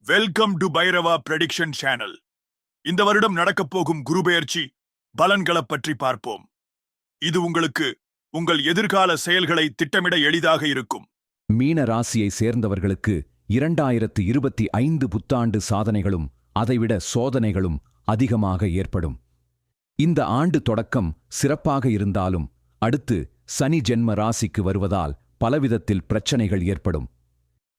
Welcome to Bhairava prediction channel. இந்த வருடம் நடக்கப் போகும் குரு பெயர்ச்சி பலன்களைப் பற்றி பார்ப்போம். இது உங்களுக்கு உங்கள் எதிர்கால செயல்களை திட்டமிட எளிதாக இருக்கும். மீன ராசியை சேர்ந்தவர்களுக்கு 2025 புத்தாண்டு சாதனைகளும் அதைவிட சோதனைகளும் அதிகமாக ஏற்படும். இந்த ஆண்டு தொடக்கம் சிறப்பாக இருந்தாலும் அடுத்து சனி ஜென்ம ராசிக்கு வருவதால் பலவிதத்தில் பிரச்சனைகள் ஏற்படும்.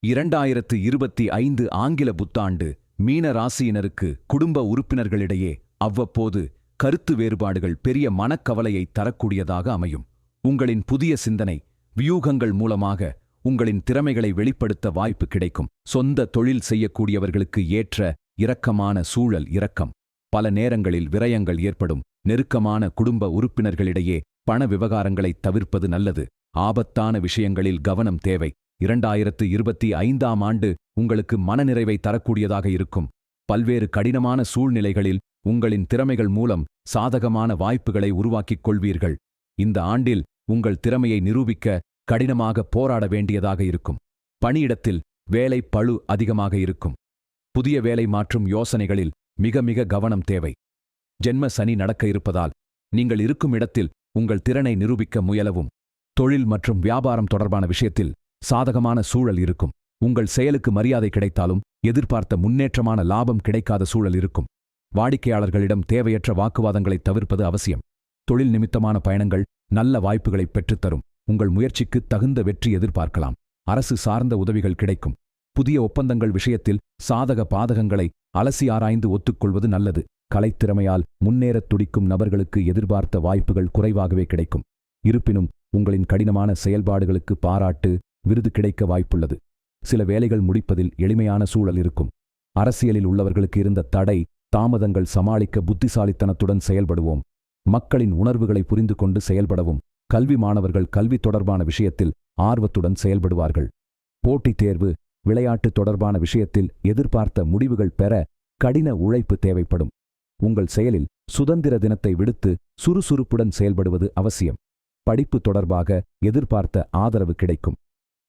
2025 ஆங்கில புத்தாண்டு மீன ராசியினருக்கு குடும்ப உறுப்பினர்களிடையே அவ்வப்போது கருத்து வேறுபாடுகள் பெரிய மனக்கவலையை தரக்கூடியதாக அமையும். உங்களின் புதிய சிந்தனை வியூகங்கள் மூலமாக உங்களின் திறமைகளை வெளிப்படுத்த வாய்ப்பு கிடைக்கும். சொந்த தொழில் செய்யக்கூடியவர்களுக்கு ஏற்ற இரக்கமான சூழல் இரக்கம். பல நேரங்களில் விரயங்கள் ஏற்படும். நெருக்கமான குடும்ப உறுப்பினர்களிடையே பண விவகாரங்களை தவிர்ப்பது நல்லது. ஆபத்தான விஷயங்களில் கவனம் தேவை. 2025ஆம் ஆண்டு உங்களுக்கு மனநிறைவை தரக்கூடியதாக இருக்கும். பல்வேறு கடினமான சூழ்நிலைகளில் உங்களின் திறமைகள் மூலம் சாதகமான வாய்ப்புகளை உருவாக்கிக் கொள்வீர்கள். இந்த ஆண்டில் உங்கள் திறமையை நிரூபிக்க கடினமாக போராட வேண்டியதாக இருக்கும். பணியிடத்தில் வேலை பளு அதிகமாக இருக்கும். புதிய வேலை மாற்றும் யோசனைகளில் மிக மிக கவனம் தேவை. ஜென்ம சனி நடக்க இருப்பதால் நீங்கள் இருக்கும் இடத்தில் உங்கள் திறனை நிரூபிக்க முயலவும். தொழில் மற்றும் வியாபாரம் தொடர்பான விஷயத்தில் சாதகமான சூழல் இருக்கும். உங்கள் செயலுக்கு மரியாதை கிடைத்தாலும் எதிர்பார்த்த முன்னேற்றமான லாபம் கிடைக்காத சூழல் இருக்கும். வாடிக்கையாளர்களிடம் தேவையற்ற வாக்குவாதங்களை தவிர்ப்பது அவசியம். தொழில் நிமித்தமான பயணங்கள் நல்ல வாய்ப்புகளை பெற்றுத்தரும். உங்கள் முயற்சிக்கு தகுந்த வெற்றி எதிர்பார்க்கலாம். அரசு சார்ந்த உதவிகள் கிடைக்கும். புதிய ஒப்பந்தங்கள் விஷயத்தில் சாதக பாதகங்களை அலசி ஆராய்ந்து ஒத்துக்கொள்வது நல்லது. கலைத்திறமையால் முன்னேறத் துடிக்கும் நபர்களுக்கு எதிர்பார்த்த வாய்ப்புகள் குறைவாகவே கிடைக்கும். இருப்பினும் உங்களின் கடினமான செயல்பாடுகளுக்கு பாராட்டு விருது கிடைக்க வாய்ப்புள்ளது. சில வேலைகள் முடிப்பதில் எளிமையான சூழல் இருக்கும். அரசியலில் உள்ளவர்களுக்கு இருந்த தடை தாமதங்கள் சமாளிக்க புத்திசாலித்தனத்துடன் செயல்படுவோம். மக்களின் உணர்வுகளை புரிந்து கொண்டு செயல்படவும். கல்வி மாணவர்கள் கல்வி தொடர்பான விஷயத்தில் ஆர்வத்துடன் செயல்படுவார்கள். போட்டித் தேர்வு விளையாட்டு தொடர்பான விஷயத்தில் எதிர்பார்த்த முடிவுகள் பெற கடின உழைப்பு தேவைப்படும். உங்கள் செயலில் சுதந்திர தினத்தை விடுத்து சுறுசுறுப்புடன் செயல்படுவது அவசியம். படிப்பு தொடர்பாக எதிர்பார்த்த ஆதரவு கிடைக்கும்.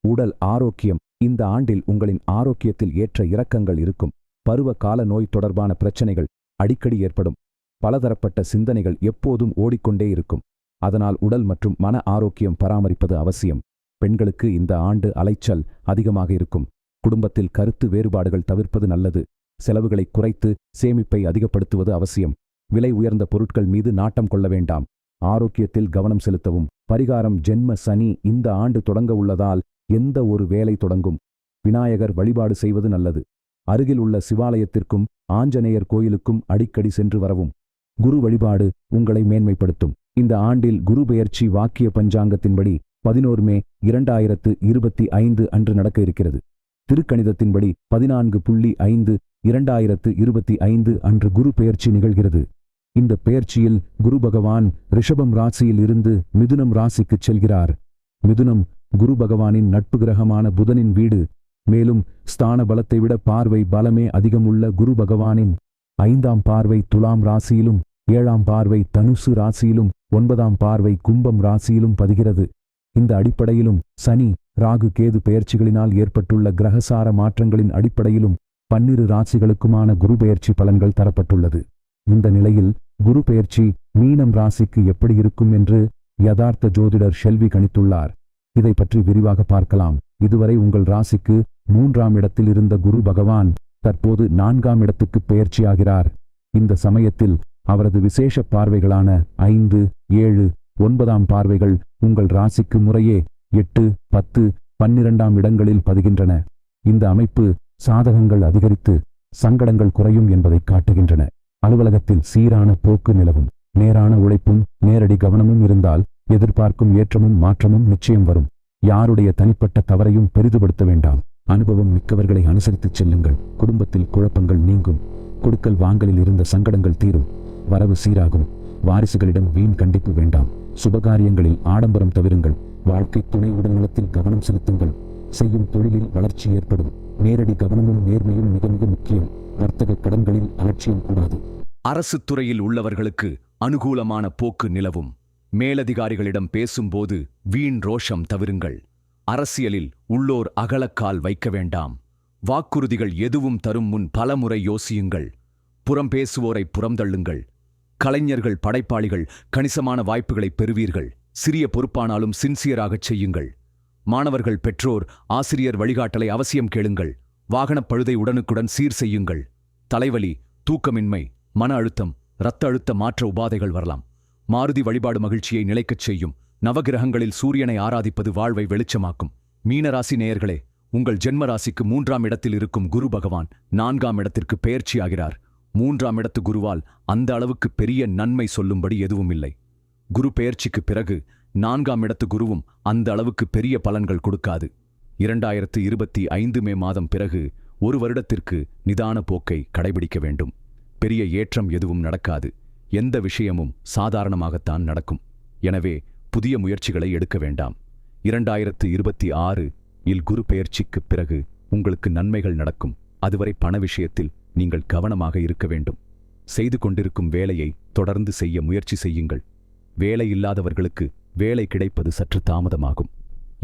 உடல் ஆரோக்கியம் இந்த ஆண்டில் உங்களின் ஆரோக்கியத்தில் ஏற்ற இறக்கங்கள் இருக்கும். பருவ கால நோய் தொடர்பான பிரச்சனைகள் அடிக்கடி ஏற்படும். பலதரப்பட்ட சிந்தனைகள் எப்போதும் ஓடிக்கொண்டே இருக்கும். அதனால் உடல் மற்றும் மன ஆரோக்கியம் பராமரிப்பது அவசியம். பெண்களுக்கு இந்த ஆண்டு அலைச்சல் அதிகமாக இருக்கும். குடும்பத்தில் கருத்து வேறுபாடுகள் தவிர்ப்பது நல்லது. செலவுகளை குறைத்து சேமிப்பை அதிகப்படுத்துவது அவசியம். விலை உயர்ந்த பொருட்கள் மீது நாட்டம் கொள்ள வேண்டாம். ஆரோக்கியத்தில் கவனம் செலுத்தவும். பரிகாரம் ஜென்ம சனி இந்த ஆண்டு தொடங்க உள்ளதால் எந்த ஒரு வேலை தொடங்கும் விநாயகர் வழிபாடு செய்வது நல்லது. அருகில் உள்ள சிவாலயத்திற்கும் ஆஞ்சநேயர் கோயிலுக்கும் அடிக்கடி சென்று வரவும். குரு வழிபாடு உங்களை மேன்மைப்படுத்தும். இந்த ஆண்டில் குரு பெயர்ச்சி வாக்கிய பஞ்சாங்கத்தின்படி 11 மே 2025 அன்று நடக்க இருக்கிறது. திருக்கணிதத்தின்படி 14.5/2025 அன்று குரு பெயர்ச்சி நிகழ்கிறது. இந்த பெயர்ச்சியில் குரு பகவான் ரிஷபம் ராசியில் இருந்து மிதுனம் ராசிக்குச் செல்கிறார். மிதுனம் குரு பகவானின் நட்பு கிரகமான புதனின் வீடு. மேலும் ஸ்தான பலத்தை விட பார்வை பலமே அதிகமுள்ள குரு பகவானின் 5ஆம் பார்வை துலாம் ராசியிலும் 7ஆம் பார்வை தனுசு ராசியிலும் 9ஆம் பார்வை கும்பம் ராசியிலும் பதிகிறது. இந்த அடிப்படையிலும் சனி ராகு கேது பெயர்ச்சிகளினால் ஏற்பட்டுள்ள கிரகசார மாற்றங்களின் அடிப்படையிலும் 12 ராசிகளுக்குமான குரு பெயர்ச்சி பலன்கள் தரப்பட்டுள்ளது. இந்த நிலையில் குரு பெயர்ச்சி மீனம் ராசிக்கு எப்படி இருக்கும் என்று யதார்த்த ஜோதிடர் ஷெல்வி கணித்துள்ளார். இதை பற்றி விரிவாக பார்க்கலாம். இதுவரை உங்கள் ராசிக்கு 3ஆம் இடத்தில் இருந்த குரு பகவான் தற்போது 4ஆம் இடத்துக்கு பெயர்ச்சியாகிறார். இந்த சமயத்தில் அவரது விசேஷ பார்வைகளான 5, 7, 9ஆம் பார்வைகள் உங்கள் ராசிக்கு முறையே 8, 10, 12ஆம் இடங்களில் பதிகின்றன. இந்த அமைப்பு சாதகங்கள் அதிகரித்து சங்கடங்கள் குறையும் என்பதை காட்டுகின்றன. அலுவலகத்தில் சீரான போக்கு நிலவும். நேரான உழைப்பும் நேரடி கவனமும் இருந்தால் எதிர்பார்க்கும் ஏற்றமும் மாற்றமும் நிச்சயம் வரும். யாருடைய தனிப்பட்ட தவறையும் பெரிதுபடுத்த வேண்டாம். அனுபவம் மிக்கவர்களை அனுசரித்துச் செல்லுங்கள். குடும்பத்தில் குழப்பங்கள் நீங்கும். கொடுக்கல் வாங்கலில் இருந்த சங்கடங்கள் தீரும். வரவு சீராகும். வாரிசுகளிடம் வீண் கண்டிப்பு வேண்டாம். சுபகாரியங்களில் ஆடம்பரம் தவிருங்கள். வாழ்க்கை துணை உடல்நலத்தில் கவனம் செலுத்துங்கள். செய்யும் தொழிலில் வளர்ச்சி ஏற்படும். நேரடி கவனமும் நேர்மையும் மிக மிக முக்கியம். வர்த்தக கடன்களில் அலட்சியம் கூடாது. அரசு துறையில் உள்ளவர்களுக்கு அனுகூலமான போக்கு நிலவும். மேலதிகாரிகளிடம் பேசும்போது வீண் ரோஷம் தவிருங்கள். அரசியலில் உள்ளோர் அகலக்கால் வைக்க வேண்டாம். வாக்குறுதிகள் எதுவும் தரும் முன் பலமுறை யோசியுங்கள். புறம் பேசுவோரை புறந்தள்ளுங்கள். கலைஞர்கள், படைப்பாளிகள், கணிசமான வாய்ப்புகளை பெறுவீர்கள். சிறிய பொறுப்பானாலும் சின்சியராகச் செய்யுங்கள். மாணவர்கள், பெற்றோர், ஆசிரியர் வழிகாட்டலை அவசியம் கேளுங்கள். வாகனப் பழுதை உடனுக்குடன் சீர் செய்யுங்கள். தலைவலி, தூக்கமின்மை, மன அழுத்தம், இரத்த அழுத்த மாற்ற உபாதைகள் வரலாம். மாருதி வழிபாடு மகிழ்ச்சியை நிலைக்கச் செய்யும். நவகிரகங்களில் சூரியனை ஆராதிப்பது வாழ்வை வெளிச்சமாக்கும். மீனராசி நேயர்களே, உங்கள் ஜென்ம ராசிக்கு 3ஆம் இடத்தில் இருக்கும் குரு பகவான் 4ஆம் இடத்திற்கு பெயர்ச்சியாகிறார். 3ஆம் இடத்து குருவால் அந்த அளவுக்கு பெரிய நன்மை சொல்லும்படி எதுவும் இல்லை. குரு பெயர்ச்சிக்கு பிறகு 4ஆம் இடத்து குருவும் அந்த அளவுக்கு பெரிய பலன்கள் கொடுக்காது. 2025 மே மாதம் பிறகு 1 வருடத்திற்கு நிதான போக்கை கடைபிடிக்க வேண்டும். பெரிய ஏற்றம் எதுவும் நடக்காது. எந்த விஷயமும் சாதாரணமாகத்தான் நடக்கும். எனவே புதிய முயற்சிகளை எடுக்க வேண்டாம். 2026 இல் குரு பெயர்ச்சிக்கு பிறகு உங்களுக்கு நன்மைகள் நடக்கும். அதுவரை பண விஷயத்தில் நீங்கள் கவனமாக இருக்க வேண்டும். செய்து கொண்டிருக்கும் வேலையை தொடர்ந்து செய்ய முயற்சி செய்யுங்கள். வேலை இல்லாதவர்களுக்கு வேலை கிடைப்பது சற்று தாமதமாகும்.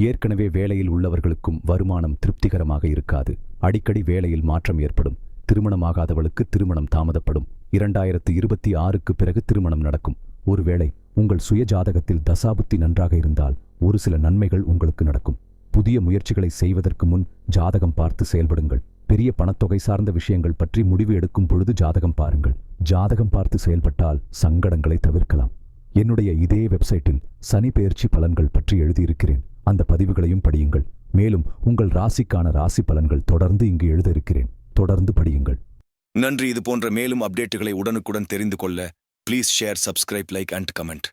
ஏற்கனவே வேலையில் உள்ளவர்களுக்கும் வருமானம் திருப்திகரமாக இருக்காது. அடிக்கடி வேலையில் மாற்றம் ஏற்படும். திருமணமாகாதவளுக்கு திருமணம் தாமதப்படும். 2026க்கு பிறகு திருமணம் நடக்கும். ஒருவேளை உங்கள் சுய ஜாதகத்தில் தசாபுத்தி நன்றாக இருந்தால் ஒரு சில நன்மைகள் உங்களுக்கு நடக்கும். புதிய முயற்சிகளை செய்வதற்கு முன் ஜாதகம் பார்த்து செயல்படுங்கள். பெரிய பணத்தொகை சார்ந்த விஷயங்கள் பற்றி முடிவு எடுக்கும் பொழுது ஜாதகம் பாருங்கள். ஜாதகம் பார்த்து செயல்பட்டால் சங்கடங்களை தவிர்க்கலாம். என்னுடைய இதே வெப்சைட்டில் சனி பெயர்ச்சி பலன்கள் பற்றி எழுதியிருக்கிறேன். அந்த பதிவுகளையும் படியுங்கள். மேலும் உங்கள் ராசிக்கான ராசி பலன்கள் தொடர்ந்து இங்கு எழுத இருக்கிறேன். தொடர்ந்து படியுங்கள். நன்றி. இது போன்ற மேலும் அப்டேட்டுகளை உடனுக்குடன் தெரிந்து கொள்ள please share, subscribe, like and comment.